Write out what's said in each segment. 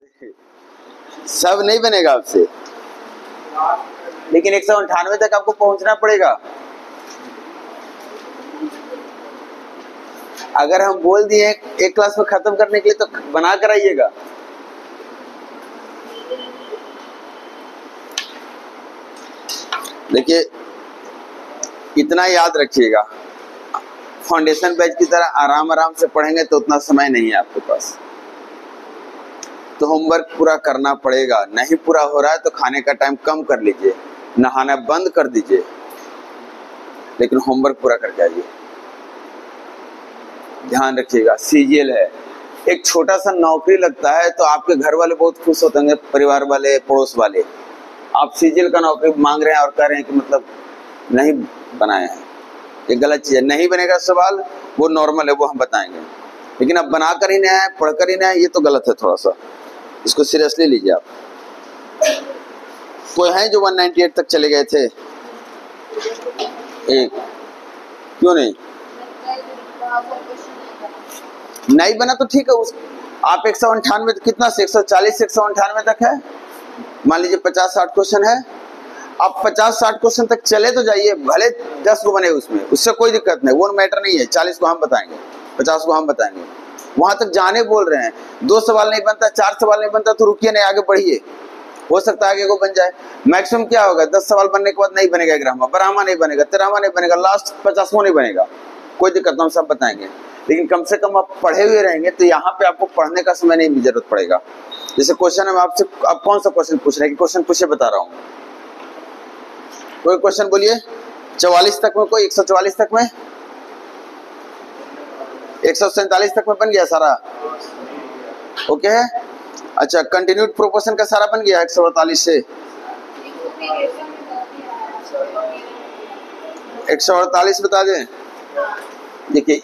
आपसे, सब नहीं बनेगा आपसे, लेकिन 198 तक आपको पहुंचना पड़ेगा। अगर हम बोल दिए एक क्लास में खत्म करने के लिए तो बना कर आइएगा। देखिए इतना याद रखिएगा, फाउंडेशन बैच की तरह आराम आराम से पढ़ेंगे तो उतना समय नहीं है आपके पास, तो होमवर्क पूरा करना पड़ेगा। नहीं पूरा हो रहा है तो खाने का टाइम कम कर लीजिए, नहाना बंद कर दीजिए, लेकिन होमवर्क पूरा करके आइए। ध्यान रखिएगा, सीजीएल है, एक छोटा सा नौकरी लगता है तो आपके घर वाले बहुत खुश होते होंगे, परिवार वाले, पड़ोस वाले। आप सीजीएल का नौकरी मांग रहे हैं और कह रहे हैं कि मतलब नहीं बनाए हैं, ये गलत चीज है। नहीं बनेगा सवाल, वो नॉर्मल है, वो हम बताएंगे, लेकिन अब बनाकर ही नहीं आए, पढ़कर ही नहीं आए, ये तो गलत है। थोड़ा सा इसको सीरियसली लीजिए आप। कोई है जो 198 तक चले गए थे? एक, क्यों नहीं? नहीं बना तो ठीक है, उस आप 198 कितना से 140 से 198 तक है, मान लीजिए 50-60 क्वेश्चन है, आप 50-60 क्वेश्चन तक चले तो जाइए, भले 10 को बने उसमें, उससे कोई दिक्कत नहीं, वो मैटर नहीं है। 40 को हम बताएंगे, 50 को हम बताएंगे, वहां तक जाने बोल रहे हैं। 2 सवाल नहीं बनता, 4 सवाल नहीं बनता तो रुकिए नहीं, आगे बढ़िए, हो सकता है आगे को बन जाए। मैक्सिमम क्या होगा, 10 सवाल बनने के बाद नहीं बनेगा, 11वां नहीं बनेगा, 13वां नहीं बनेगा, लास्ट 50वां नहीं बनेगा, कोई दिक्कत नहीं, हम सब बताएंगे। लेकिन कम से कम आप पढ़े हुए रहेंगे तो यहाँ पे आपको पढ़ने का समय नहीं जरूरत पड़ेगा। जैसे क्वेश्चन हम आपसे, आप कौन सा क्वेश्चन पूछ रहे हैं कि क्वेश्चन पूछे बता रहा हूँ, कोई क्वेश्चन बोलिए। 44 तक में, कोई 144 तक में, 147 तक में बन गया सारा, ओके है। अच्छा, कंटिन्यूड प्रोपोर्शन का सारा बन गया 148 से 148 बता दें। देखिए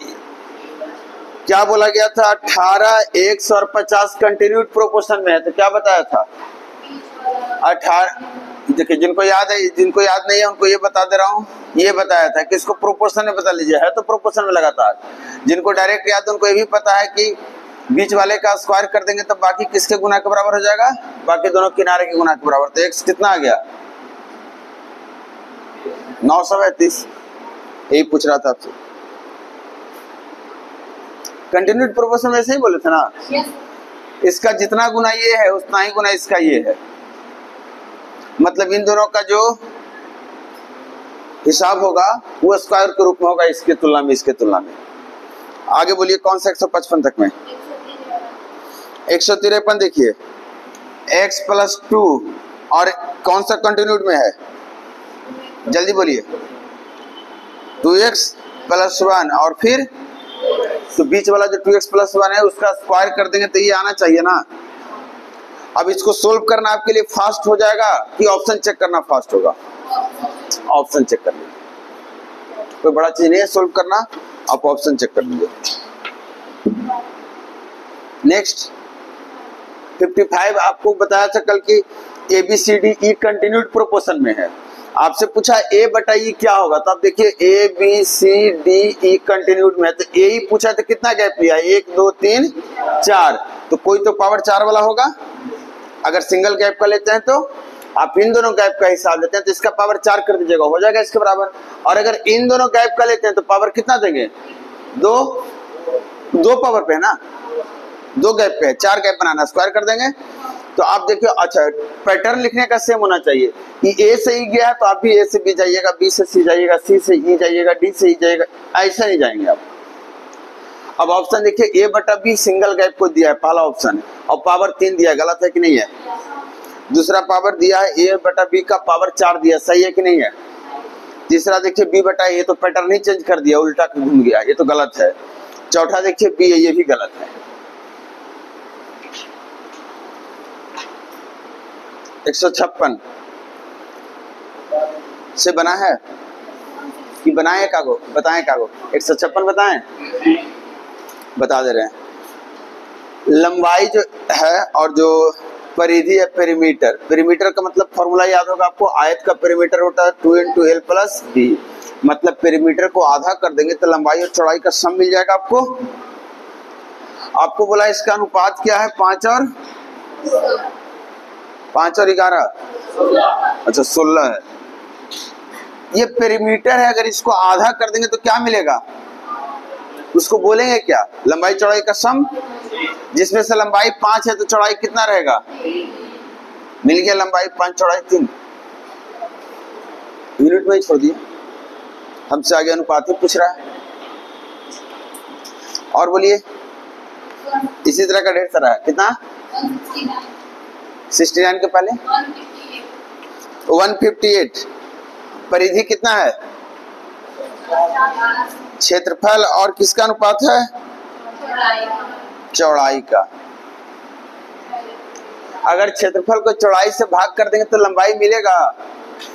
क्या बोला गया था, 18, 100 और 50 कंटिन्यूड प्रोपोर्शन में है, तो क्या बताया था 18। देखिए जिनको याद है, जिनको याद नहीं है उनको ये बता दे रहा हूँ, ये बताया था कि इसको प्रोपोर्शन में बता लीजिए, है तो प्रोपोर्शन में लगातार। जिनको डायरेक्ट याद है उनको ये भी पता है कि बीच वाले का स्क्वायर कर देंगे तो बाकी किसके गुना के बराबर हो जाएगा, बाकी दोनों किनारे के गुना के बराबर। तो x कितना आ गया 932, यही पूछ रहा था आपसे। कंटिन्यूड प्रोपोर्शन में ऐसे ही बोले थे ना, इसका जितना गुना ये है उतना ही गुना इसका ये है, मतलब इन दोनों का जो हिसाब होगा वो स्क्वायर के रूप में होगा इसके तुलना में, इसके तुलना में। आगे बोलिए कौन सा 155 तक में, 153 देखिए, x + 2 और कौन सा कंटिन्यूड में है, जल्दी बोलिए, 2x + 1 और फिर तो बीच वाला जो 2x + 1 है उसका स्क्वायर कर देंगे तो ये आना चाहिए ना। अब इसको सोल्व करना आपके लिए फास्ट हो जाएगा कि ऑप्शन चेक करना फास्ट होगा? ऑप्शन चेक कर लीजिए, कोई बड़ा चीज नहीं है सोल्व करना, आप ऑप्शन चेक कर लीजिए। नेक्स्ट 55 आपको बताया था कल की ABCDE कंटिन्यूड प्रोपोर्शन में है। आपसे पूछा A/E क्या होगा, तो आप देखिए ABCDE कंटिन्यूड में है, तो A ही पूछा तो कितना गैप लिया, 1 2 3 4, तो कोई तो पावर 4 वाला होगा। अगर सिंगल गैप का लेते हैं तो आप इन दोनों गैप का हिसाब लेते हैं तो इसका पावर 4 कर दीजिएगा, हो जाएगा इसके बराबर। और अगर इन दोनों गैप का लेते हैं तो पावर कितना देंगे, 2 पावर पे है ना, 2 गैप पे है, 4 गैप बनाना, स्क्वायर कर देंगे। तो आप देखिए, अच्छा पैटर्न लिखने का सेम होना चाहिए कि A से E गया है तो आप भी A से B जाइएगा, B से C जाइएगा, C से E जाइएगा, D से E जाइएगा, ऐसा नहीं जाएंगे आप। अब ऑप्शन देखिए A/B सिंगल गैप को दिया है, पहला ऑप्शन, और पावर 3 दिया है, गलत है कि नहीं है? दूसरा पावर दिया है A/B का पावर 4 दिया, सही है कि नहीं है? तीसरा देखिए B/A, तो पैटर्न ही चेंज कर दिया, उल्टा घूम गया, ये तो गलत है। चौथा देखिए B है, ये भी गलत है। 156 से बना है कि बनाए कागो, बताएं कागो, 156 बताएं, बता दे रहे हैं। लंबाई जो है और जो परिधि है पेरीमीटर, पेरीमीटर का मतलब फॉर्मूला याद होगा आपको, आयत का पेरीमीटर होता है 2 × L + B, मतलब पेरीमीटर को आधा कर देंगे तो लंबाई और चौड़ाई का सम मिल जाएगा आपको। आपको बोला इसका अनुपात क्या है, 5 और 5 और 11, अच्छा 16 है। ये पेरीमीटर है, अगर इसको आधा कर देंगे तो क्या मिलेगा? उसको बोलेंगे क्या? लंबाई चौड़ाई का सम, जिसमें से लंबाई 5 है तो चौड़ाई कितना रहेगा? मिल गया, लंबाई 5 चौड़ाई 3। यूनिट में ही छोड़ दिया, हमसे आगे अनुपात ही पूछ रहा है। और बोलिए, इसी तरह का ढेर सारा है। कितना? 69 के पहले 158। परिधि कितना है? क्षेत्रफल और किसका अनुपात है? चौड़ाई का। अगर क्षेत्रफल को चौड़ाई से भाग कर देंगे तो लंबाई मिलेगा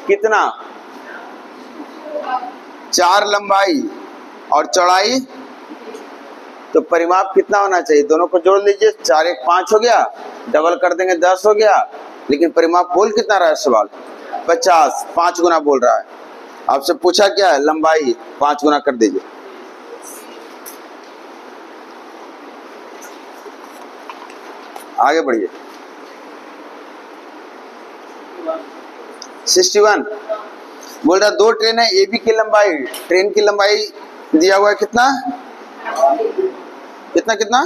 कितना? 4 लंबाई और चौड़ाई, तो परिमाप कितना होना चाहिए? दोनों को जोड़ लीजिए, 4 1 5 हो गया, डबल कर देंगे 10 हो गया। लेकिन परिमाप बोल कितना रहा है सवाल? 50, 5 गुना बोल रहा है। आपसे पूछा क्या है? लंबाई 5 गुना कर दीजिए। आगे बढ़िए। 61 बोल रहा 2 ट्रेन है, ए बी की लंबाई, ट्रेन की लंबाई दिया हुआ है कितना कितना कितना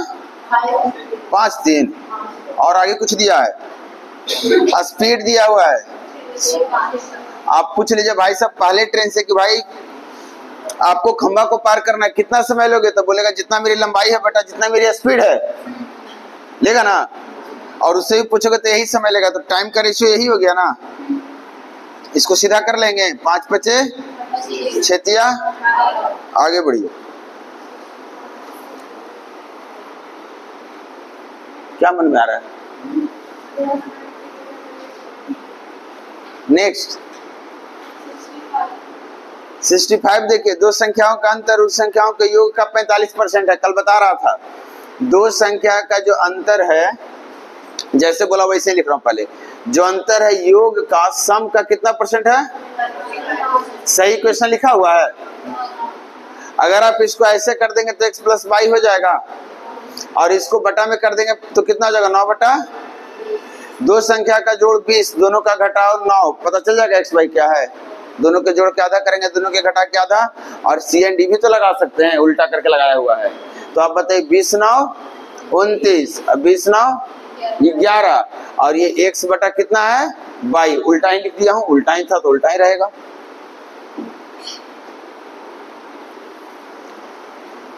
5 3, और आगे कुछ दिया है, स्पीड दिया हुआ है। आप पूछ लीजिए भाई साहब पहले ट्रेन से कि भाई आपको खंबा को पार करना है, कितना समय लोगे? तो बोलेगा जितना मेरी लंबाई है बटा जितना मेरी स्पीड है, लेगा ना। और उससे भी पूछोगे तो यही समय लेगा, तो टाइम का रेशियो यही हो गया ना। इसको सीधा कर लेंगे, 5 5 6 आगे बढ़िए। क्या मन में आ रहा है? नेक्स्ट 65 देखिए, दो संख्याओं का अंतर उस संख्याओं के योग का 45% है। कल बता रहा था, दो संख्या का जो अंतर है, जैसे बोला वैसे लिख रहा हूं। पहले जो अंतर है योग का सम का कितना परसेंट है? सही क्वेश्चन लिखा हुआ है। अगर आप इसको ऐसे कर देंगे तो x + y हो जाएगा, और इसको बटा में कर देंगे तो कितना हो जाएगा? 9 बटा। दो संख्या का जोड़ 20, दोनों का घटाओ 9, पता चल जाएगा x y क्या है। दोनों के जोड़ के आधा करेंगे, दोनों के घटा के आधा, और सी एंड डी भी तो लगा सकते हैं, उल्टा करके लगाया हुआ है। तो आप बताइए 20 9 29, 20 9 11, और ये x बटा कितना है? y। उल्टा ही लिख दिया हूं, उल्टा ही था तो उल्टा ही रहेगा।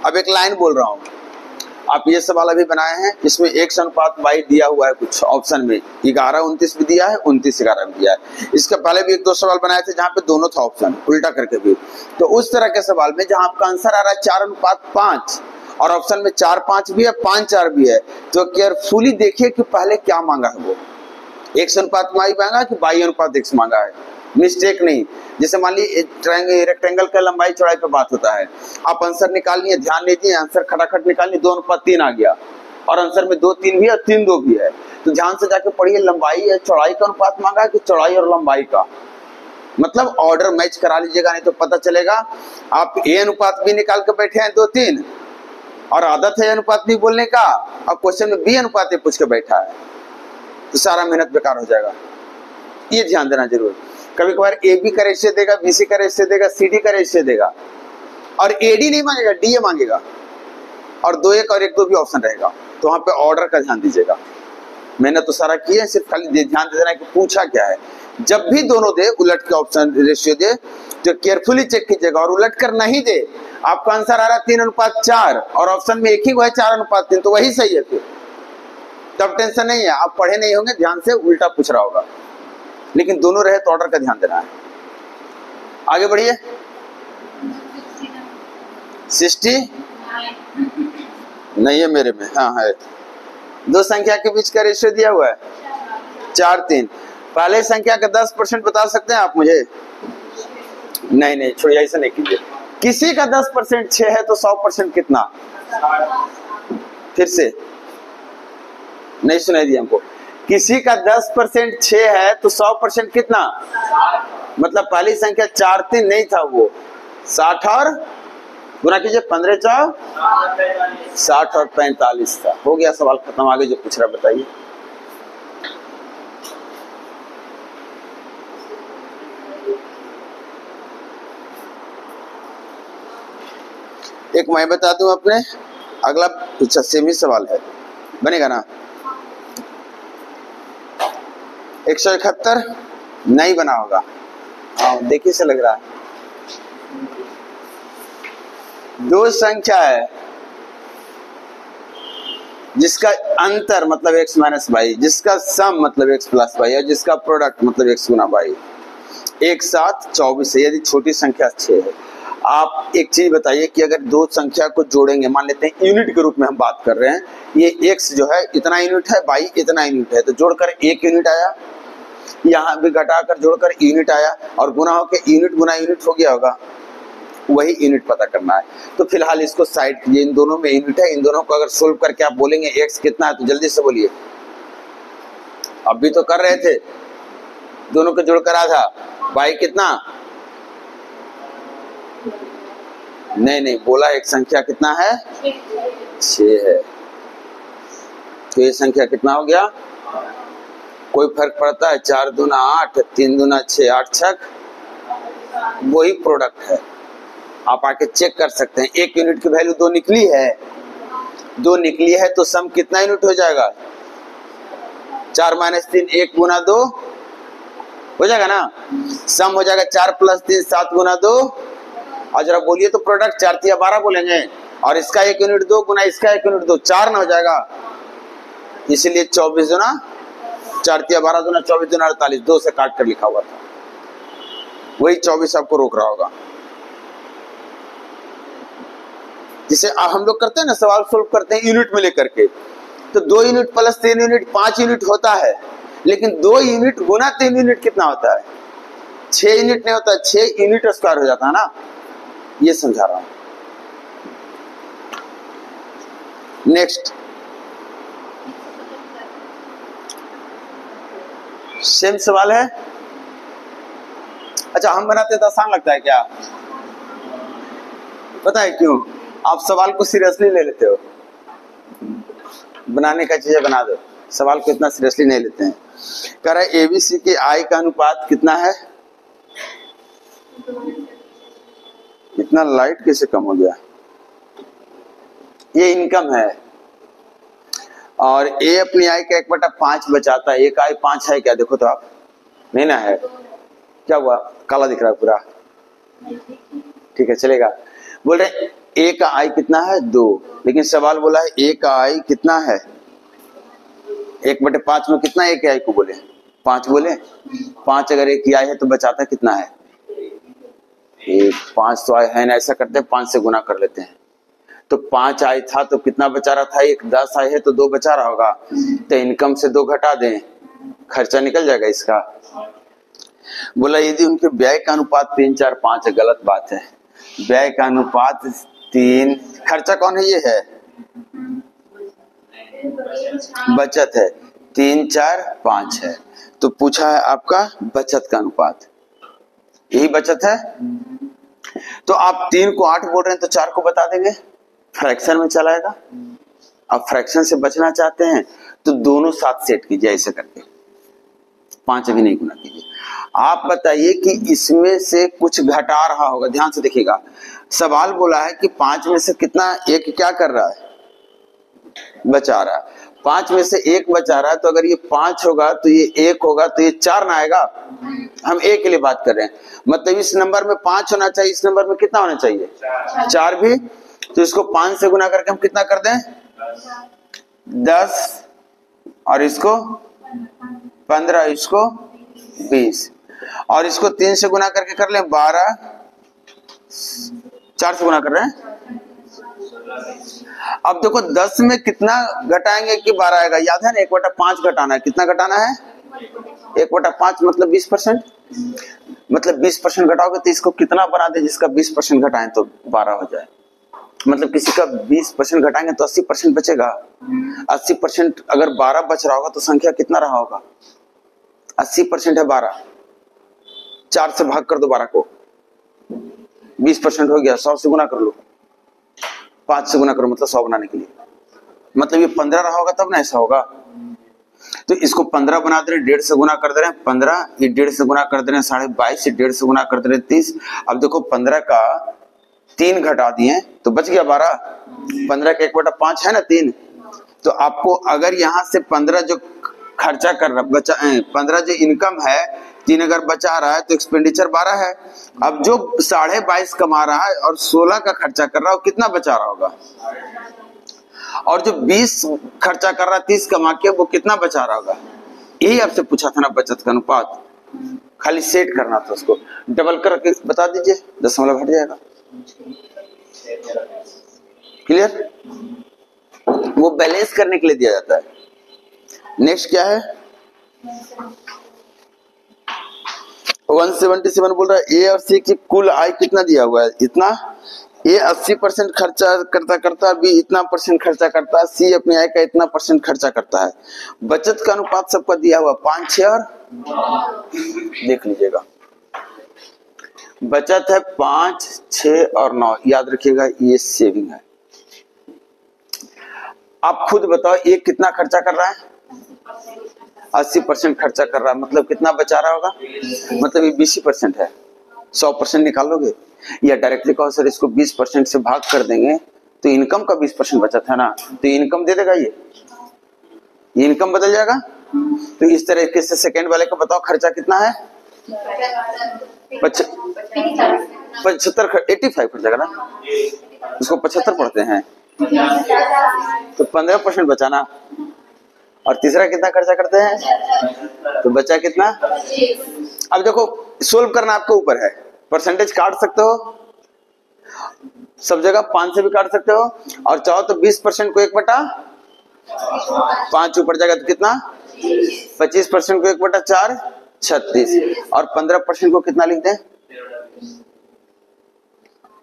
अब एक लाइन बोल रहा हूं, आप ये सवाल अभी बनाए हैं, इसमें x अनुपात y दिया हुआ है कुछ ऑप्शन में, 11 29 भी दिया है, 29 11 भी दिया है। इसके पहले भी 1 2 सवाल बनाए थे जहां पे दोनों था ऑप्शन, उल्टा करके भी। तो उस तरह के सवाल में जहां आपका आंसर आ रहा है 4 अनुपात 5 और ऑप्शन में 4 5 भी है, 5 4 भी है, तो केयरफुली देखिए कि पहले क्या मांगा है। वो x अनुपात y मांगा कि y अनुपात x मांगा है, मिस्टेक नहीं। जैसे मान लीजिए रेक्टेंगल का लंबाई चौड़ाई पे बात होता है, आप आंसर निकाल लिए, ध्यान दीजिए, आंसर खटाखट निकाल लिए, 2 अनुपात 3 आ गया, और आंसर में 2 3 भी है और 3 2 भी है। तो ध्यान से जाके पढ़िए, लंबाई है चौड़ाई का अनुपात मांगा है कि चौड़ाई और लंबाई का, मतलब ऑर्डर मैच करा लीजिएगा, नहीं तो पता चलेगा आप a अनुपात b निकाल के बैठे हैं 2 3, और आदत है अनुपात b बोलने का, और क्वेश्चन में b अनुपात a पूछ के बैठा है, तो सारा मेहनत बेकार हो जाएगा। ये ध्यान देना जरूर। कभी कभार ए बी का रेशियो देगा, बी सी का रेशियो देगा, सी डी का रेशियो देगा, और ए डी नहीं मांगेगा, डी ए मांगेगा, और 2 1 और 1 2 भी ऑप्शन रहेगा। तो वहां पे ऑर्डर का ध्यान दीजिएगा। मैंने तो सारा किया है, सिर्फ खाली ध्यान दे देना है कि पूछा क्या है। जब भी दोनों दे, उलट के ऑप्शन रेशियो दे, तो केयरफुली चेक कीजिएगा, और उलट कर नहीं दे, आपका आंसर आ रहा है 3 अनुपात 4 और ऑप्शन में एक ही वो है 4 अनुपात 3, तो वही सही है। फिर तब टेंशन नहीं है, आप पढ़े नहीं होंगे, ध्यान से उल्टा पूछ रहा होगा, लेकिन दोनों रहे तो ऑर्डर का ध्यान देना है। आगे बढ़िए। 60 नहीं है मेरे में, हाँ है। दो संख्या के बीच का रेशियो दिया हुआ है 4 3। पहले संख्या का 10% बता सकते हैं आप मुझे? नहीं छोड़िए, ऐसा नहीं कीजिए। किसी का 10% 6 है तो 100% कितना? फिर से नहीं सुनाई दिया हमको। किसी का 10% 6 है तो 100% कितना? मतलब पहली संख्या 4 3 नहीं था, वो 60 और गुना कीजिए, 15 4 60 और 45 था। हो गया, सवाल खत्म। आगे जो पूछ रहा बताइए। एक मैं बता दूं अपने, अगला अच्छा सेमी सवाल है, बनेगा ना? 171 नहीं बना होगा। हाँ देखिए से लग रहा है। दो संख्या है जिसका अंतर मतलब x माइनस वाई, जिसका सम मतलब x प्लस वाई और जिसका प्रोडक्ट मतलब x गुना वाई, एक साथ 24 है। यदि छोटी संख्या 6 है। आप एक चीज बताइए कि अगर दो संख्या को जोड़ेंगे, मान लेते हैं यूनिट के रूप में हम बात कर रहे हैं, ये x जो है इतना यूनिट है, y इतना यूनिट है, तो जोड़कर 1 यूनिट आया, यहाँ भी घटाकर जोड़कर यूनिट आया और गुना होकर यूनिट गुना यूनिट हो गया होगा, वही यूनिट पता करना है। तो फिलहाल इसको साइड कीजिए, इन दोनों में यूनिट है, इन दोनों को अगर सोल्व करके आप बोलेंगे x कितना है तो जल्दी से बोलिए। अभी तो कर रहे थे, दोनों को जोड़कर आधा, y कितना? नहीं बोला, एक संख्या कितना है? 6 है। तो ये संख्या कितना हो गया? कोई फर्क पड़ता है? 4 दूना 8, 3 दूना 6, 8 छक, वही प्रोडक्ट है। आप आके चेक कर सकते हैं। 1 यूनिट की वैल्यू 2 निकली है, 2 निकली है तो सम कितना यूनिट हो जाएगा? 4 माइनस 3, 1 गुना 2 हो जाएगा ना? सम हो जाएगा 4 प्लस 3, 7 गुना 2। और जरा बोलिए तो प्रोडक्ट 4 3 12 बोलेंगे, और इसका 1 यूनिट 2 गुना इसका 1 यूनिट 2, 4 ना हो जाएगा। इसलिए 24 गुना 4 3 12 गुना 24 गुना 48, 2 से काट कर लिखा हुआ था, वही 24 आपको रोक रहा होगा। जिसे हम लोग करते हैं ना, सवाल सोल्व करते हैं यूनिट में लेकर के, तो 2 यूनिट प्लस 3 यूनिट 5 यूनिट होता है, लेकिन 2 यूनिट गुना 3 यूनिट कितना होता है? 6 यूनिट नहीं होता, 6 यूनिट स्क्वायर हो जाता है ना, ये समझा रहा हूं। नेक्स्ट सेम सवाल है। अच्छा हम बनाते तो आसान लगता है क्या? पता है क्यों? आप सवाल को सीरियसली ले लेते हो, बनाने का चीजें बना दो, सवाल को इतना सीरियसली नहीं लेते हैं। कह रहा है एबीसी के आई का अनुपात कितना है? इतना लाइट कैसे कम हो गया? ये इनकम है और ए अपनी आई का 1/5 बचाता है। एक आई 5 है क्या? देखो तो आप, नहीं ना है, क्या हुआ? काला दिख रहा है पूरा, ठीक है चलेगा। बोल रहे ए का आई कितना है? 2, लेकिन सवाल बोला है ए का आई कितना है? 1/5 में कितना ए के आई को बोले? 5 बोले। 5 अगर ए की आई है तो बचाता कितना है? 1। 5 तो आई है ना, ऐसा करते हैं 5 से गुना कर लेते हैं, तो 5 आई था तो कितना बचा रहा था? 1। 10 आई है तो 2 बचा रहा होगा, तो इनकम से 2 घटा दें, खर्चा निकल जाएगा इसका। बोला यदि उनके व्यय का अनुपात 3 4 5 है, गलत बात है। व्यय का अनुपात 3, खर्चा कौन है? ये है बचत है, 3 4 5 है, तो पूछा है आपका बचत का अनुपात, यही बचत है। तो आप 3 को 8 बोल रहे हैं तो 4 को बता देंगे, फ्रैक्शन में चलाएगा। अब फ्रैक्शन से बचना चाहते हैं तो दोनों साथ सेट कीजिए, ऐसे करके 5 अभी नहीं गुना कीजिए। आप बताइए कि इसमें से कुछ घटा रहा होगा, ध्यान से देखिएगा। सवाल बोला है कि 5 में से कितना एक क्या कर रहा है? बचा रहा है। 5 में से 1 बचा रहा है, तो अगर ये 5 होगा तो ये 1 होगा, तो ये 4 ना आएगा। हम 1 के लिए बात कर रहे हैं, मतलब इस नंबर में 5 होना चाहिए, इस नंबर में कितना होना चाहिए? 4 भी। तो इसको 5 से गुना करके हम कितना कर दें? 10, और इसको 15, इसको 20, और इसको 3 से गुना करके कर लें 12, 4 से गुना कर रहे हैं। अब देखो 10 में कितना घटाएंगे कि 12 आएगा? याद है ना, 1/5 घटाना है। कितना घटाना है? 1/5 मतलब 20%, मतलब 20% घटाओगे तो इसको कितना बना दे जिसका 20% घटाएं तो 12 हो जाए। मतलब किसी का 20% घटाएंगे तो 80% बचेगा। 80% अगर 12 बच रहा होगा तो संख्या कितना रहा होगा? 80% है 12, 4 से भाग कर दो 12 को, 20% हो गया। 100 से गुना कर लो, 5 से गुना करो, मतलब 100 बनाने के लिए, मतलब ये 15 रहा होगा तब ना ऐसा होगा। तो इसको 15 बना दे रहे, 1.5 से गुना कर दे रहे हैं 15, ये 1.5 से गुना कर दे रहे हैं 22.5, 1.5 से गुना कर दे रहे हैं 30। अब देखो 15 का 3 घटा दिए तो बच गया 12। 15 का 1/5 है ना 3। तो आपको अगर यहाँ से 15 जो खर्चा कर रहा बचा 15 जो इनकम है 3 अगर बचा रहा है तो एक्सपेंडिचर 12 है। अब जो 22.5 कमा रहा है और 16 का खर्चा कर रहा है वो कितना बचा रहा होगा, और जो 20 खर्चा कर रहा है 30 कमा के वो कितना बचा रहा होगा। यही आपसे पूछा था ना बचत का अनुपात, खाली सेट करना था उसको, डबल करके बता दीजिए, दशमलव हट जाएगा। क्लियर? वो बैलेंस करने के लिए दिया जाता है। नेक्स्ट क्या है, 177 बोल रहा है ए और सी की कुल आय कितना दिया हुआ है, इतना। ए 80% खर्चा करता है, बी इतना % खर्चा करता है, सी अपनी आय का इतना % खर्चा करता है। बचत का अनुपात सबका दिया हुआ 5, 6 और देख लीजिएगा, बचत है 5, 6 और 9। याद रखिएगा ये सेविंग है। आप खुद बताओ एक कितना खर्चा कर रहा है, 80% खर्चा कर रहा है, मतलब कितना बचा रहा होगा, मतलब ये 20% है। 100% निकालोगे या डायरेक्टली कहो सर इसको 20% से भाग कर देंगे तो इनकम का 20% बचत है ना, तो इनकम दे देगा, ये इनकम बदल जाएगा। तो इस तरीके से सेकेंड वाले का बताओ खर्चा कितना है, 75, 85 खर्चा करना, उसको 75 पढ़ते हैं तो 15% बचाना। और तीसरा कितना खर्चा करते हैं, तो बचा कितना। अब देखो सोल्व करना आपके ऊपर है, परसेंटेज काट सकते हो सब जगह, 5 से भी काट सकते हो, और चाहो तो 20% को 1/5 ऊपर जाएगा तो कितना, 25% को 1/4 36, और 15% को कितना लिख दें,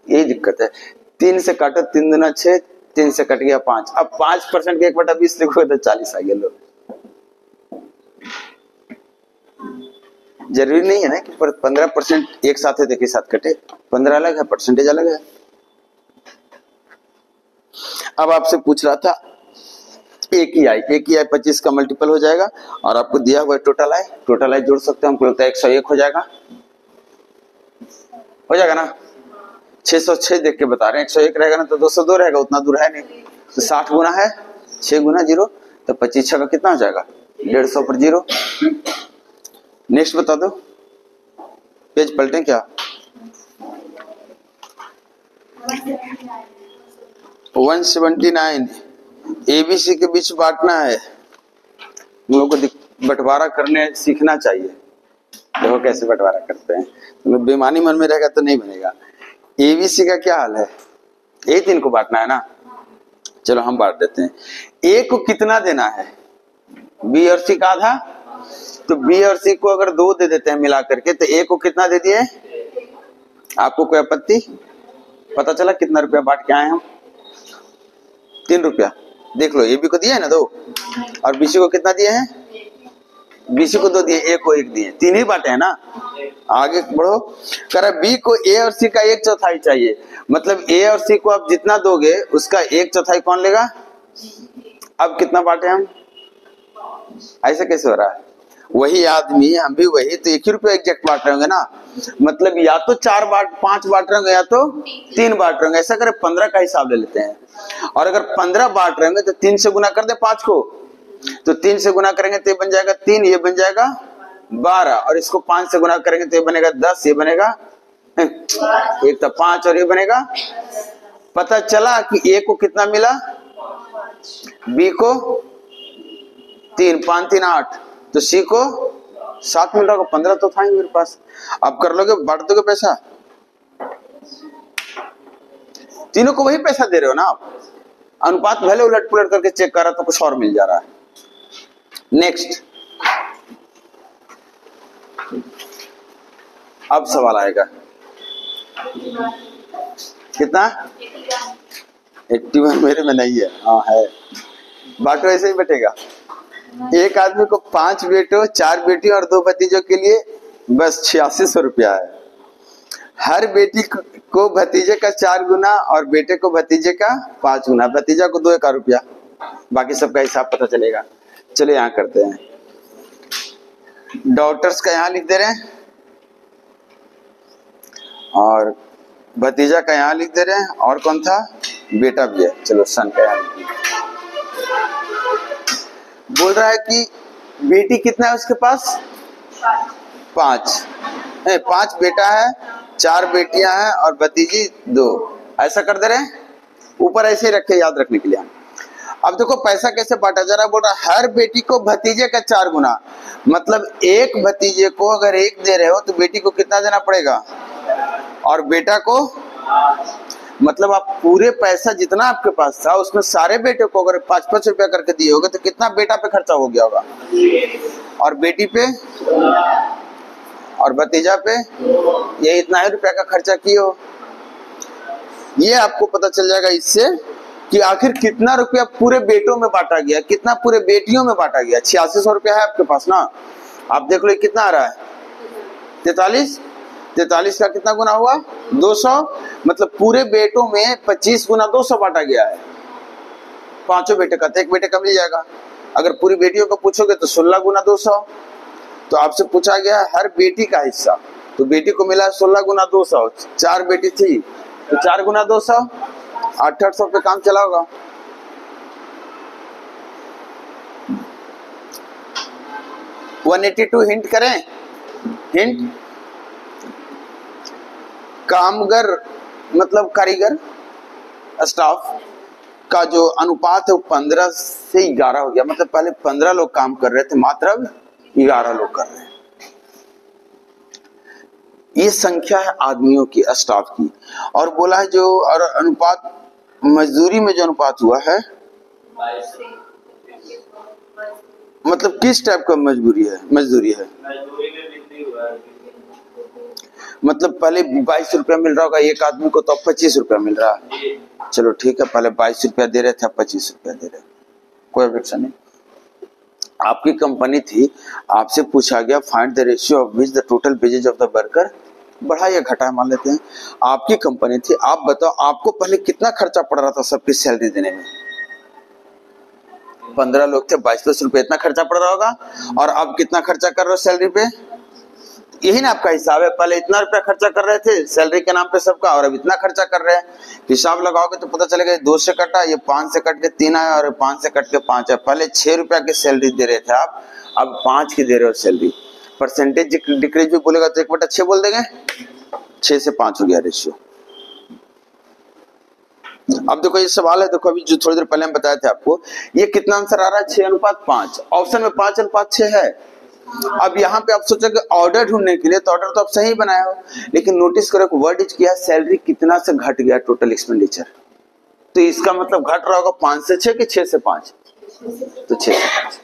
यही दिक्कत है। 3 से काटो, 3 दूना 6, 3 से कट गया 5। अब 5% के 1/20 लिखोगे तो 40 आ गया। लो, जरूरी नहीं है ना कि 15% एक साथ है देखिए साथ कटे, 15 अलग है, परसेंटेज अलग है। अब आपसे पूछ रहा था एक ही आई 25 का मल्टीपल हो जाएगा, और आपको दिया हुआ टोटल आय जोड़ सकते हैं, हमको लगता है 101 हो जाएगा ना। 606 देख के बता रहे हैं, 101 रहेगा ना तो 202 रहेगा, उतना दूर है नहीं, तो 60 गुना है, 6 गुना 0, तो 25 का कितना हो जाएगा, 150 पर 0। नेक्स्ट बता दो, पेज पलटे क्या, 179 एबीसी के बीच बांटना है। हम लोग को बंटवारा करने सीखना चाहिए। देखो कैसे बंटवारा करते हैं, तो बेईमानी मन में रहेगा तो नहीं बनेगा। एबीसी का क्या हाल है, ए 3 को बांटना है ना, चलो हम बांट देते हैं। ए को कितना देना है, बी और सी का आधा, तो बी और सी को अगर 2 दे देते हैं मिला करके तो ए को कितना दे दिए, आपको कोई आपत्ति, पता चला कितना रुपया बांट के आए हम, 3 रुपया। देख लो ए बी को दिया है ना 2, और बीसी को कितना दिए हैं, बीसी को 2 दिए, ए को 1 दिए, 3 ही बांटे हैं ना। आगे बढ़ो, कह रहा बी को ए और सी का 1/4 चाहिए, मतलब ए और सी को आप जितना दोगे उसका 1/4 कौन लेगा। अब कितना बांटे हम, ऐसे कैसे हो रहा है, वही आदमी हम भी वही, तो 1 ही रुपया एग्जैक्ट बांट रहे होंगे ना, मतलब या तो 5 बांट रहे होंगे या तो 3 बांट रहे होंगे। ऐसा करें 15 का हिसाब ले लेते हैं, और अगर 15 बांट रहे होंगे तो 3 से गुना कर दे 5 को, तो 3 से गुना करेंगे तो ये बन जाएगा 3, ये बन जाएगा 12, और इसको 5 से गुना करेंगे तो ये बनेगा 10, ये बनेगा एक तो 5 और ये बनेगा। पता चला कि ए को कितना मिला, बी को 3, 5 3 8, तो सी को 7 मिल रहा होगा, 15 तो था ही मेरे पास। अब कर लोगे, बांट दोगे पैसा, तीनों को वही पैसा दे रहे हो ना आप, अनुपात भले उलट पुलट करके चेक कर रहा तो कुछ और मिल जा रहा है। नेक्स्ट, अब सवाल आएगा कितना, 81 मेरे में नहीं है, हाँ है, बांटो ऐसे ही बैठेगा। एक आदमी को 5 बेटों 4 बेटियों और 2 भतीजों के लिए बस 8600 रुपया है। हर बेटी को भतीजे का 4 गुना और बेटे को भतीजे का 5 गुना, भतीजा को 2 रुपया, बाकी सबका हिसाब पता चलेगा। चलो यहाँ करते हैं, डॉटर्स का यहाँ लिख दे रहे हैं, और भतीजा का यहाँ लिख दे रहे हैं, और कौन था, बेटा भी है, चलो सन का यहाँ लिख दिया। बोल रहा है कि बेटी कितना है उसके पास, 5 नहीं, 5 बेटा है, 4 बेटियां हैं और भतीजी 2, ऐसा कर दे रहे हैं। ऊपर ऐसे ही रखे, याद रखने के लिए। अब देखो पैसा कैसे बांटा जा रहा है, बोल रहा है हर बेटी को भतीजे का 4 गुना, मतलब एक भतीजे को अगर 1 दे रहे हो तो बेटी को कितना देना पड़ेगा, और बेटा को, मतलब आप पूरे पैसा जितना आपके पास था उसमें सारे बेटे को अगर 5-5 रुपया करके दिए होगे तो कितना बेटा पे खर्चा हो गया होगा, और बेटी पे और भतीजा पे ये इतना ही रुपया का खर्चा किए हो। ये आपको पता चल जाएगा इससे कि आखिर कितना रुपया पूरे बेटों में बांटा गया, कितना पूरे बेटियों में बांटा गया। 8600 रुपया है आपके पास ना, आप देख लो कितना आ रहा है, 43 का कितना गुना हुआ, 200, मतलब पूरे बेटों में 25 गुना 200 बांटा गया है। 5 बेटे का तो 1 बेटे का मिल जाएगा। अगर पूरी बेटियों को पूछोगे तो 16 गुना 200। तो आपसे पूछा गया हर बेटी का हिस्सा, तो बेटी को मिला 16 गुना 200, 4 बेटी थी तो 4 गुना 200, 800 पे काम चला होगा। (182) हिंट करें, हिंट, कामगर मतलब कारीगर, स्टाफ का जो अनुपात है वो 15 से 11 हो गया, मतलब पहले 15 लोग काम कर रहे थे, मात्र अब 11 लोग कर रहे हैं। ये संख्या है आदमियों की, स्टाफ की। और बोला है जो और अनुपात मजदूरी में जो अनुपात हुआ है, मतलब किस टाइप का मजदूरी है, मतलब पहले 22 रुपया मिल रहा होगा एक आदमी को, तो अब 25 रुपया मिल रहा है। चलो ठीक है, पहले 22 रुपया दे रहे थे, अब 25 रुपया दे रहे, कोई ऑब्जेक्शन नहीं। आपकी कंपनी थी, आपसे पूछा गया find the ratio of which the total wages of the worker, बढ़ा या घटा मान लेते हैं। आपकी कंपनी थी, आप बताओ आपको पहले कितना खर्चा पड़ रहा था सबकी सैलरी देने में, 15 लोग थे, 22 रुपए इतना खर्चा पड़ रहा होगा, और अब कितना खर्चा कर रहे हो सैलरी पे, यही ना आपका हिसाब है। पहले इतना रुपया खर्चा कर रहे थे सैलरी के नाम पे सबका, और अब इतना खर्चा कर रहे हैं। हिसाब लगाओगे तो पता चलेगा 2 से कटा, ये 5 से कट के 3 आया, और 5 से कट के 5 है। पहले 6 रुपया की सैलरी दे रहे थे आप, अब 5 की दे रहे हो सैलरी। परसेंटेज डिक्रीज भी बोलेगा तो 1/6 बोल देंगे, 6 से 5 हो गया रेशियो। अब देखो ये सवाल है, देखो अभी जो थोड़ी देर पहले हम बताए थे आपको, ये कितना आंसर आ रहा है, 6:5। ऑप्शन में 5:6 है। अब यहाँ पे आप सोचोगे ऑर्डर ढूंढने के लिए, तो ऑर्डर तो आप सही बनाए हो, लेकिन नोटिस करो वर्ड किया सैलरी कितना से घट गया टोटल एक्सपेंडिचर, तो इसका मतलब घट रहा होगा 5 से 6 कि 6 से 5, तो 6 से 5।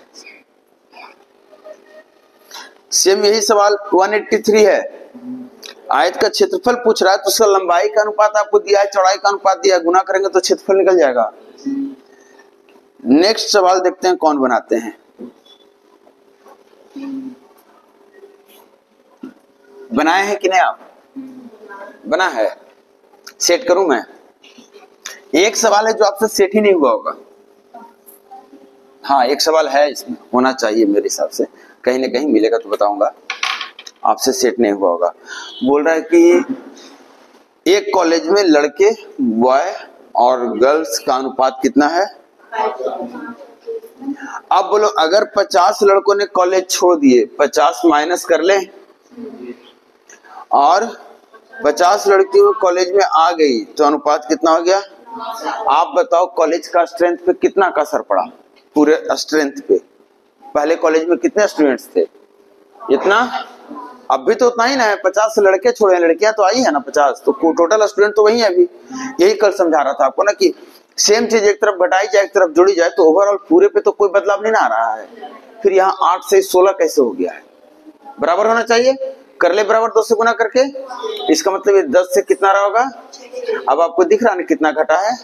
सेम यही सवाल 183 है, आयत का क्षेत्रफल पूछ रहा है, तो उसका लंबाई का अनुपात आपको दिया है, चौड़ाई का अनुपात दिया है, गुना करेंगे तो क्षेत्रफल निकल जाएगा। नेक्स्ट सवाल देखते हैं कौन बनाते हैं। बनाए हैं कि नहीं आप, बना है, सेट करूं मैं। एक सवाल है जो आपसे सेट ही नहीं हुआ होगा, हाँ एक सवाल है इसमें होना चाहिए मेरे हिसाब से, कहीं ना कहीं मिलेगा तो बताऊंगा, आपसे सेट नहीं हुआ होगा। बोल रहा है कि एक कॉलेज में लड़के बॉय और गर्ल्स का अनुपात कितना है। अब बोलो अगर 50 लड़कों ने कॉलेज छोड़ दिए, 50 माइनस कर ले, और 50 लड़कियों कॉलेज में आ गई, तो अनुपात कितना हो गया। आप बताओ कॉलेज का स्ट्रेंथ पे कितना का असर पड़ा, पूरे स्ट्रेंथ पे। पहले कॉलेज में कितने स्टूडेंट्स थे, इतना, अब भी तो उतना ही ना है, 50 लड़के छोड़े, लड़कियां तो आई है ना 50, तो टोटल स्टूडेंट तो वही है अभी। यही कल समझा रहा था आपको ना कि सेम चीज एक तरफ घटाई जाए एक तरफ जोड़ी जाए तो ओवरऑल पूरे पे तो कोई बदलाव नहीं ना आ रहा है। फिर यहाँ 8 से 16 कैसे हो गया है, बराबर होना चाहिए, कर ले बराबर 2 से गुना करके, इसका मतलब ये 10 से कितना रहा होगा। अब आपको दिख रहा है कितना घटा है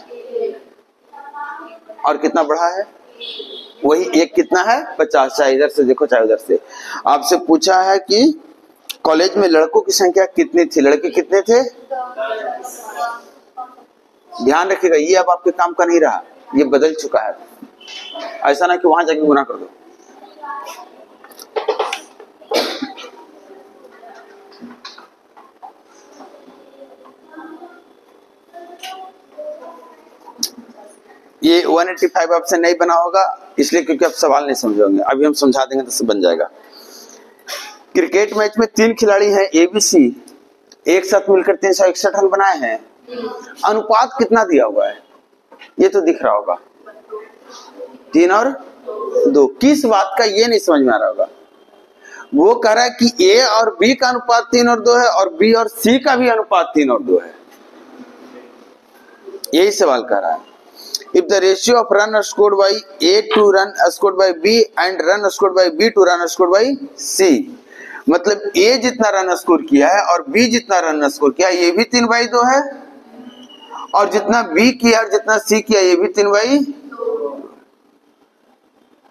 और कितना बढ़ा है, वही एक कितना है 50, चाहे इधर से देखो चाहे उधर से। आपसे पूछा है कि कॉलेज में लड़कों की संख्या कितनी थी, लड़के कितने थे, ध्यान रखिएगा ये अब आपके काम का नहीं रहा, ये बदल चुका है, ऐसा ना कि वहां जाके गुना कर दो। ये 185 आपसे नहीं बना होगा इसलिए क्योंकि आप सवाल नहीं समझोगे, अभी हम समझा देंगे तो बन जाएगा। क्रिकेट मैच में 3 खिलाड़ी हैं ABC, एक साथ मिलकर 361 रन बनाए हैं। अनुपात कितना दिया हुआ है ये तो दिख रहा होगा, 3 और 2। किस बात का ये नहीं समझ में आ रहा होगा। वो कह रहा है कि A और B का अनुपात 3 और 2 है और B और C का भी अनुपात 3 और 2 है, यही सवाल कर रहा है। If the ratio of run scored by A to run scored by B and run scored by B to run scored by C, मतलब A जितना रन स्कोर किया है और B जितना रन स्कोर किया है ये भी 3/2 है, और जितना B किया और जितना C किया ये भी 3/2।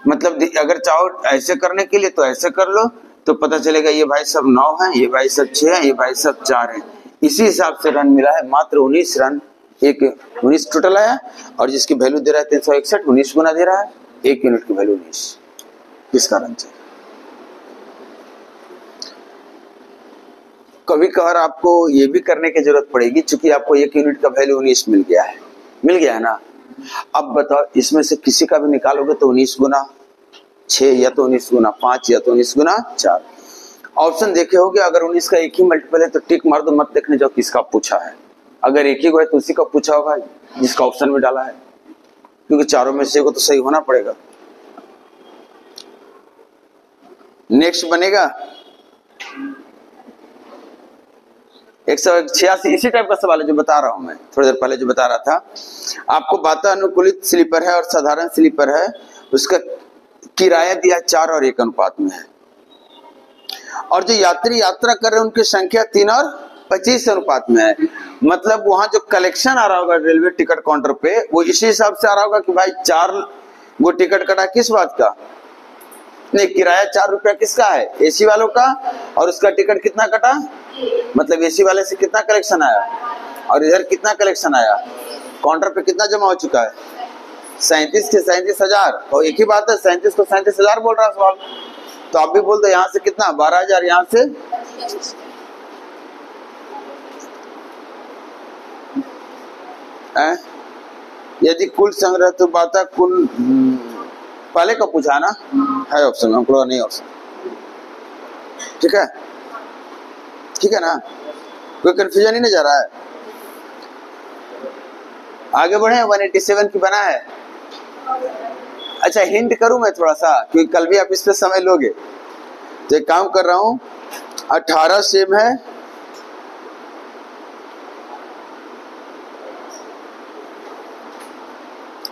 मतलब अगर चाहो ऐसे करने के लिए तो ऐसे कर लो, तो पता चलेगा ये भाई सब 9 हैं, ये भाई सब 6 हैं, ये भाई सब 4 हैं। इसी हिसाब से रन मिला है, मात्र 19 रन, 19 टोटल आया, और जिसकी वैल्यू दे रहा है 361, 19 गुना दे रहा है, 1 यूनिट की वैल्यू 19। किस कारण से? कभी कभार आपको ये भी करने की जरूरत पड़ेगी, चूंकि आपको 1 यूनिट का वैल्यू 19 मिल गया है ना। अब बताओ इसमें से किसी का भी निकालोगे तो 19 गुना 6 या तो 19 गुना 5 या तो 19 गुना 4। ऑप्शन देखे होगे, अगर 19 का एक ही मल्टीपल है तो टिक मार दो, मत देखने जाओ किसका पूछा है। अगर एक ही को है तो उसी का पूछा होगा जिसका ऑप्शन में डाला है, क्योंकि चारों में से को तो सही होना पड़ेगा। नेक्स्ट बनेगा 186, इसी टाइप का सवाल है जो बता रहा हूं मैं थोड़ी देर पहले जो बता रहा था आपको। वातानुकूलित स्लीपर है और साधारण स्लीपर है, उसका किराया दिया 4 और 1 अनुपात में है, और जो यात्री यात्रा कर रहे हैं उनकी संख्या 3 और 25 अनुपात में है। मतलब वहां जो कलेक्शन आ रहा होगा रेलवे टिकट काउंटर पे वो इसी हिसाब से आ रहा होगा कि भाई 4 वो टिकट कटा किस बात का, नहीं किराया 4 रुपया किसका है, एसी वालों का, और उसका टिकट कितना कटा, मतलब एसी वाले से कितना कलेक्शन आया और इधर कितना कलेक्शन आया, काउंटर पे कितना जमा हो चुका है, 37 के 37,000। और एक ही बात है 37 को 37,000 बोल रहा है सवाल, तो आप भी बोल दो यहाँ से कितना 12,000, यहाँ से यदि कुल संग्रह तो बाता कुल पहले का पूछा ना है ऑप्शन में, हमको नहीं ऑप्शन। ठीक है ना, कोई कंफ्यूजन ही नहीं जा रहा है। आगे बढ़े, 187 की बना है। अच्छा हिंट करूं मैं थोड़ा सा, क्योंकि कल भी आप इस पे समय लोगे, तो एक काम कर रहा हूं, 18 सेम है,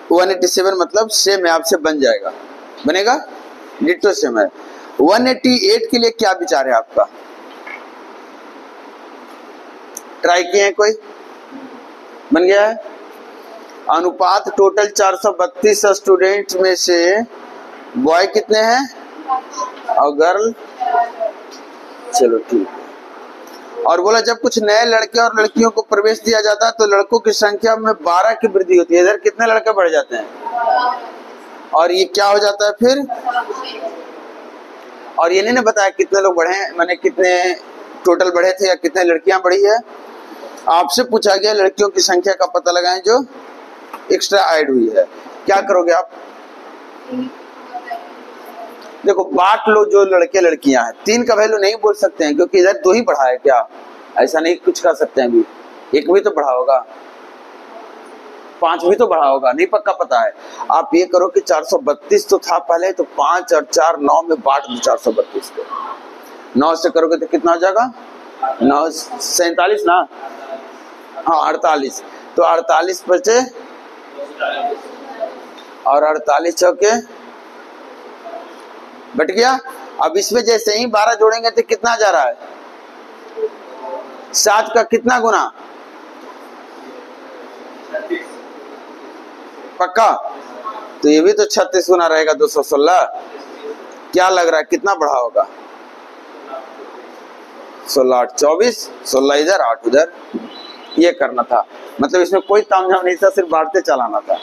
तो 187 मतलब सेम है, आपसे बन जाएगा, बनेगा डिट्टो सेम है। 188 के लिए क्या विचार है आपका, ट्राई किए हैं कोई, बन गया है। अनुपात टोटल 432 स्टूडेंट में से बॉय कितने हैं और गर्ल, चलो ठीक है। और बोला जब कुछ नए लड़के और लड़कियों को प्रवेश दिया जाता है तो लड़कों की संख्या में 12 की वृद्धि होती है, इधर कितने लड़के बढ़ जाते हैं, और ये क्या हो जाता है फिर, और ये नहीं बताया कितने लोग बढ़े, मैंने कितने टोटल बढ़े थे या कितने लड़कियां बढ़ी है। आपसे पूछा गया लड़कियों की संख्या का पता लगाएं जो एक्स्ट्रा ऐड हुई है, क्या करोगे आप, देखो बांट लो जो लड़के लड़कियां हैं, 3 का वैल्यू नहीं बोल सकते हैं क्योंकि इधर 2 ही बढ़ा है, क्या ऐसा नहीं कुछ कर सकते हैं, अभी 1 भी तो बढ़ा होगा, 5 भी तो बढ़ा होगा, नहीं पक्का पता है। आप ये करो कि 432 तो था पहले, तो 5 और 4 9 में बांट दो 432 को, 9 से करोगे तो कितना हो जाएगा, 9 47 ना, हाँ 48, तो 48 बचे और 48 चौके बट गया। अब इसमें जैसे ही 12 जोड़ेंगे तो कितना जा रहा है, 7 का कितना गुना, पक्का, तो ये भी तो 36 गुना रहेगा, 216। क्या लग रहा है कितना बढ़ा होगा, 16 8 24, 16 इधर 8 उधर, ये करना था। मतलब इसमें कोई तामझाम नहीं था, सिर्फ बांटते चलाना था,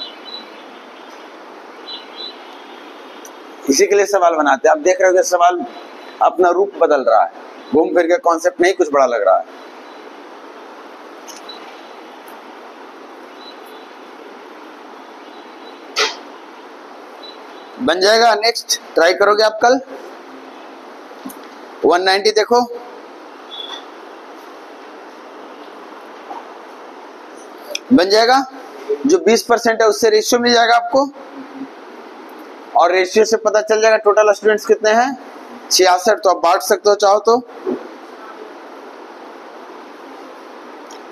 इसी के लिए सवाल बनाते हैं। आप देख रहे हो कि सवाल अपना रूप बदल रहा है, घूम फिर के कॉन्सेप्ट नहीं कुछ बड़ा लग रहा है। बन जाएगा। नेक्स्ट ट्राई करोगे आप कल। 190 देखो, बन जाएगा। जो 20% है उससे रेशियो मिल जाएगा आपको, और रेशियो से पता चल जाएगा टोटल स्टूडेंट्स कितने हैं, 66। तो आप बांट सकते हो चाहो तो।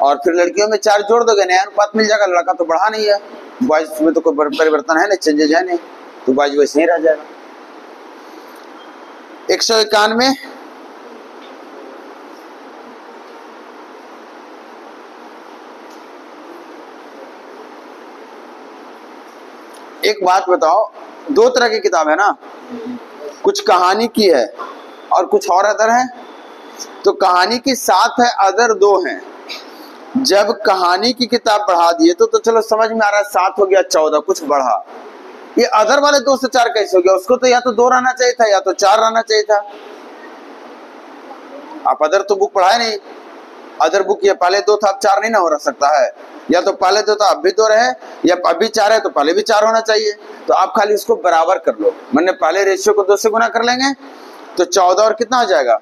और फिर लड़कियों में 4 जोड़ दोगे, नया अनुपात मिल जाएगा। लड़का तो बढ़ा नहीं है, बॉयज में तो कोई परिवर्तन है नहीं, चेंजेज है नहीं, तो बॉयज वैसे ही रह जाएगा। 191। एक बात बताओ, 2 तरह की किताब है ना, कुछ कहानी की है और कुछ और अदर है। तो कहानी की 7 है, अदर 2 हैं। जब कहानी की किताब बढ़ा दिए तो चलो समझ में आ रहा है, 7 हो गया 14, कुछ बढ़ा। ये अदर वाले 2 से 4 कैसे हो गया? उसको तो या तो 2 रहना चाहिए था या तो 4 रहना चाहिए था। आप अदर तो बुक पढ़ाए नहीं, अदर बुक ये पहले 2 था, अब 4 नहीं ना हो सकता है। या तो पहले 2 था अब भी 2 रहे, या अभी 4 है तो पहले भी 4 होना चाहिए। तो आप खाली उसको बराबर कर लो, मैंने पहले रेशियो को 2 से गुना कर लेंगे तो 14 और कितना हो जाएगा,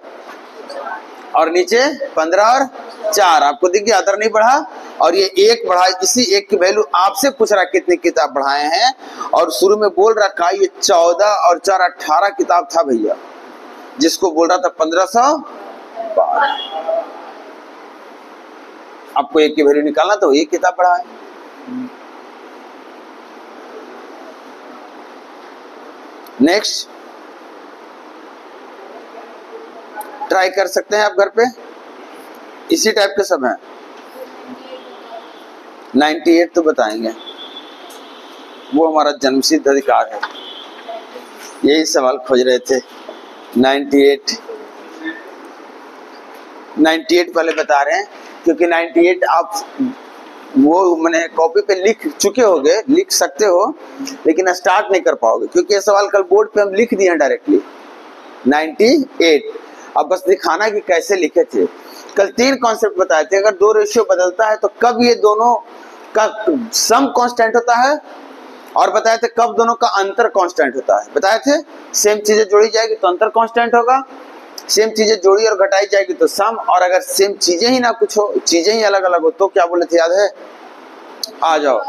और नीचे 15 और 4। आपको दिख गया, अदर नहीं बढ़ा और ये 1 बढ़ा। इसी 1 की वैल्यू आपसे पूछ रहा कितनी किताब बढ़ाए हैं, और शुरू में बोल रहा ये 14 और 4 18 किताब था भैया, जिसको बोल रहा था 1512। आपको 1 की वैल्यू निकालना तो 1 किताब बढ़ाए। नेक्स्ट ट्राई कर सकते हैं आप घर पे, इसी टाइप के सब हैं। 98 तो बताएंगे, वो हमारा जन्मसिद्ध अधिकार है। यही सवाल खोज रहे थे। 98 पहले बता रहे हैं, क्योंकि 98 आप वो मैंने कॉपी पे लिख चुके होगे, लिख सकते हो, लेकिन स्टार्ट नहीं कर पाओगे, क्योंकि ये सवाल कल बोर्ड पे हम लिख दिए हैं डायरेक्टली। 98 अब बस दिखाना कि कैसे लिखे थे। कल 3 कॉन्सेप्ट बताए थे। अगर 2 रेशियो बदलता है तो कब ये दोनों का सम कांस्टेंट होता है, और बताए थे कब दोनों का अंतर कांस्टेंट होता है। बताए थे सेम चीजें जोड़ी जाएगी तो अंतर कांस्टेंट होगा, सेम चीजें जोड़ी और घटाई जाएगी तो सम, और अगर सेम चीजें ही ना कुछ हो, चीजें ही अलग अलग हो तो क्या बोले थे, याद है? आ जाओ।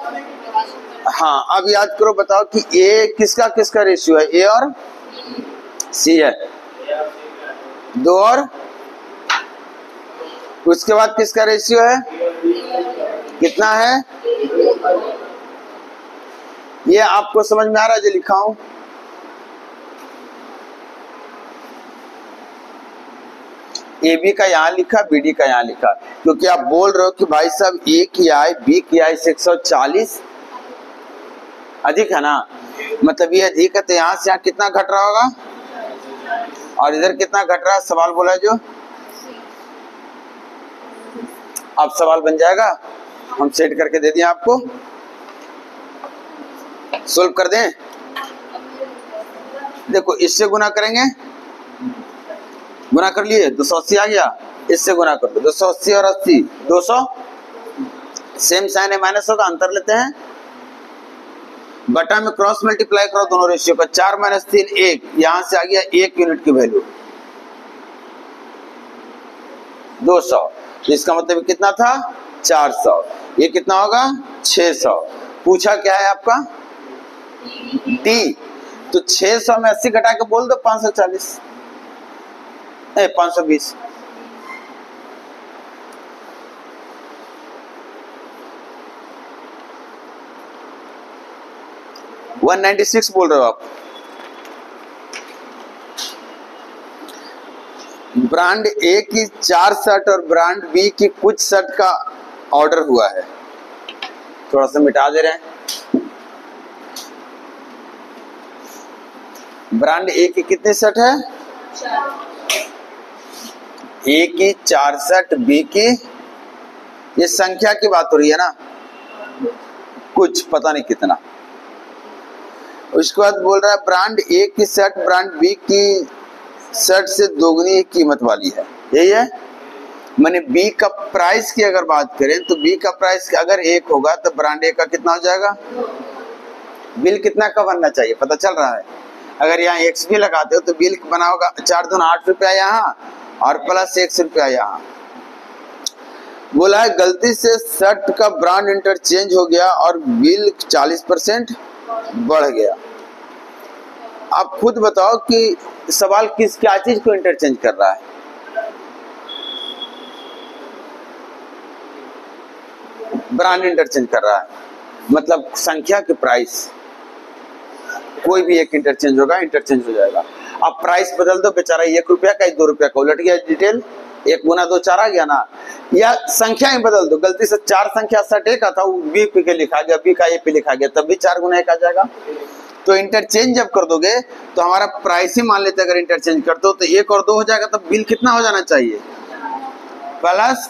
हाँ, अब याद करो, बताओ कि ए किसका किसका रेशियो है? ए और सी है, 2 और उसके बाद किसका रेशियो है, कितना है? ये आपको समझ में आ रहा है जो लिखा हूं? ए बी का यहाँ लिखा, बी डी का यहाँ लिखा, क्योंकि आप बोल रहे हो कि भाई साहब ए की आई बी की आई से 140 अधिक है ना, मतलब ये अधिक है, तो यहाँ से यहाँ कितना घट रहा होगा, और इधर कितना घट रहा है? सवाल बोला जो, अब सवाल बन जाएगा, हम सेट करके दे दिए आपको, सोल्व कर दें। देखो इससे गुना करेंगे, गुना कर लिए 280 आ गया, इससे गुना कर दो 280 और 80 200, सेम साइन है, माइनस होगा, अंतर लेते हैं, बटा में क्रॉस मल्टीप्लाई करो दोनों रेशियो का, 4 - 3 1, यहां से आ गया 1 यूनिट की वैल्यू 200, इसका मतलब कितना था 400, ये कितना होगा 600। पूछा क्या है आपका डी, तो 600 में 80 घटा के बोल दो 540 520। वन 196 बोल रहे हो आप। ब्रांड ए की 4 शर्ट और ब्रांड बी की कुछ शर्ट का ऑर्डर हुआ है, थोड़ा सा मिटा दे रहे हैं। ब्रांड ए की कितनी शर्ट है, ए की 4 शर्ट, बी की, ये संख्या की बात हो रही है ना, कुछ पता नहीं कितना। उसके बाद बोल रहा है ब्रांड ए की शर्ट ब्रांड बी की शर्ट से दोगुनी कीमत वाली है, यही है। मैंने बी का प्राइस की अगर बात करें तो बी का प्राइस अगर 1 होगा तो ब्रांड ए का कितना हो जाएगा बिल कितना का बनना चाहिए पता चल रहा है। अगर यहाँ एक्स भी लगाते हो तो बिल बना होगा 4 दूना 8 रुपया यहाँ और प्लस 1 रुपया यहाँ। बोला है गलती से शर्ट का ब्रांड इंटरचेंज हो गया और बिल 40% बढ़ गया। आप खुद बताओ कि सवाल क्या चीज को इंटरचेंज कर रहा है? ब्रांड इंटरचेंज कर रहा है, मतलब संख्या के प्राइस कोई भी एक इंटरचेंज होगा, इंटरचेंज हो जाएगा। अब प्राइस बदल दो, बेचारा 1 रुपया का 2 रुपया का उलट गया डिटेल, 1 गुना 2 4 आ गया ना। या संख्या ही बदल दो, गलती से 4 संख्या सट एक था, वो बी पे लिखा गया, बी का ए पे लिखा गया, तब भी 4 गुना 1 आ जाएगा। तो इंटरचेंज जब कर दोगे तो हमारा प्राइस ही मान लेते, अगर इंटरचेंज करते हो तो 1 और 2 हो जाएगा, तब बिल कितना हो जाना चाहिए? प्लस,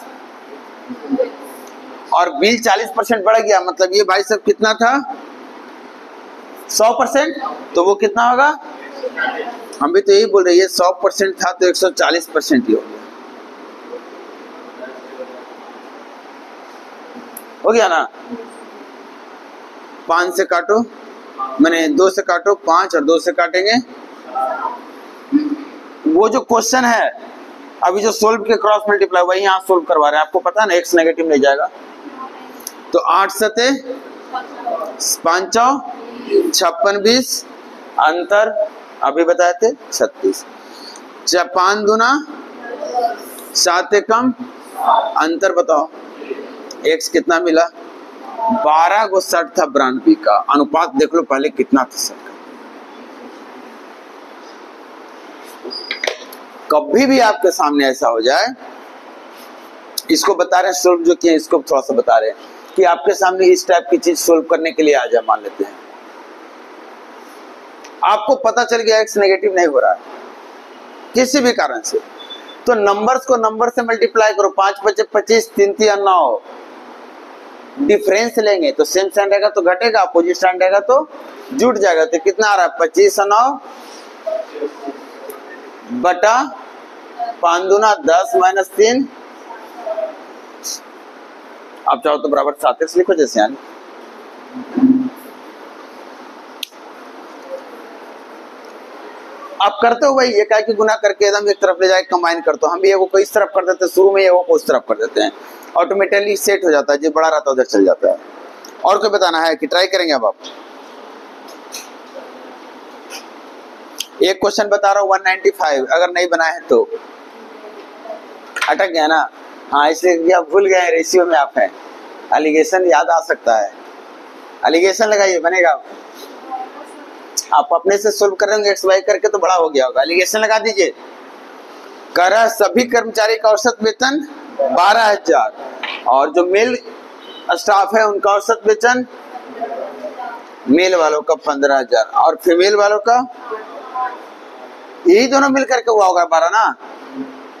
और बिल 40% बढ़ गया, मतलब ये भाई साहब कितना था? 100%, तो वो कितना होगा? हम भी तो यही बोल रहे हैं, 100% था तो 140% ही हो गया ना। 5 से काटो, मैंने 2 से काटो, 5 और 2 से काटेंगे। वो जो क्वेश्चन है अभी जो सोल्व के क्रॉस मल्टीप्लाई वही यहाँ सोल्व करवा रहे हैं, आपको पता है ना, एक्स नेगेटिव नहीं जाएगा। तो 8 सते 5 56 20 अंतर अभी बताए थे 36, 5 दूना 7 एकम अंतर बताओ एक्स कितना मिला? 12 को शर्ट था ब्रांड बी का, अनुपात देख लो पहले कितना था शर्ट का। कभी भी आपके सामने ऐसा हो जाए, इसको बता रहे हैं सोल्व जो किए, इसको थोड़ा सा बता रहे हैं कि आपके सामने इस टाइप की चीज सोल्व करने के लिए आ जाए, मान लेते हैं आपको पता चल गया एक्स नेगेटिव नहीं हो रहा है किसी भी कारण से, तो नंबर्स को नंबर से मल्टीप्लाई करो। 5 5 25, 3 3 9, डिफरेंस लेंगे तो सेम साइन रहेगा तो घटेगा, अपोजिट साइन रहेगा तो जुट जाएगा। तो कितना आ रहा है? 25 9 बटा 5 दूना 10 माइनस 3, आप चाहो तो बराबर 7x लिखो जैसे यानी। आप करते हो भाई, ये क्या कि गुना करके एकदम एक तरफ ले जाए कंबाइन करते हो। हम भी एगो को इस तरफ कर देते हैं शुरू में, एगो को उस तरफ कर देते हैं, ऑटोमेटिकली सेट हो जाता है, जो बड़ा रहता है उधर चल जाता है। और कोई बताना है कि ट्राई करेंगे अब आप? एक क्वेश्चन बता रहा हूँ 195, अगर नहीं बनाए हैं तो अटक गया ना। हाँ, इसलिए आप भूल गए, रेशियो में आप हैं। एलिगेशन याद आ सकता है, एलिगेशन लगाइए बनेगा। आप अपने से सोल्व करेंगे एक्स वाई करके तो बड़ा हो गया होगा। एलिगेशन लगा दीजिए। कह रहा सभी कर्मचारी का औसत वेतन 12,000 और जो मेल स्टाफ है उनका औसत वेतन, मेल वालों का 15,000 और फीमेल वालों का, यही दोनों मिलकर के हुआ होगा 12 ना।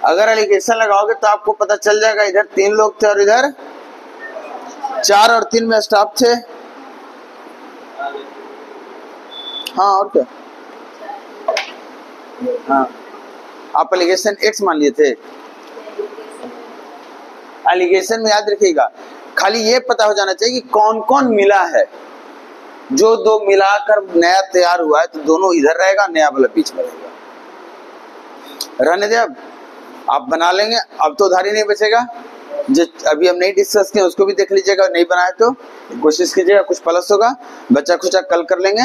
अगर एलिगेशन लगाओगे तो आपको पता चल जाएगा, इधर 3 लोग थे और इधर 4 और 3 में स्टाफ थे। हाँ और क्या? हाँ, आप एलिगेशन एक्स मान लिए थे। एलिगेशन में याद रखिएगा, खाली ये पता हो जाना चाहिए कि कौन कौन मिला है। जो दो मिलाकर नया तैयार हुआ है तो दोनों इधर रहेगा, नया वाला बीच में रहेगा। रहने दे, अब आप बना लेंगे। अब तो उधारी नहीं बचेगा। जो अभी हम नहीं डिस्कस किए उसको भी देख लीजिएगा, नहीं बनाए तो कोशिश कीजिएगा, कुछ प्लस होगा, बच्चा खुचा कल कर लेंगे।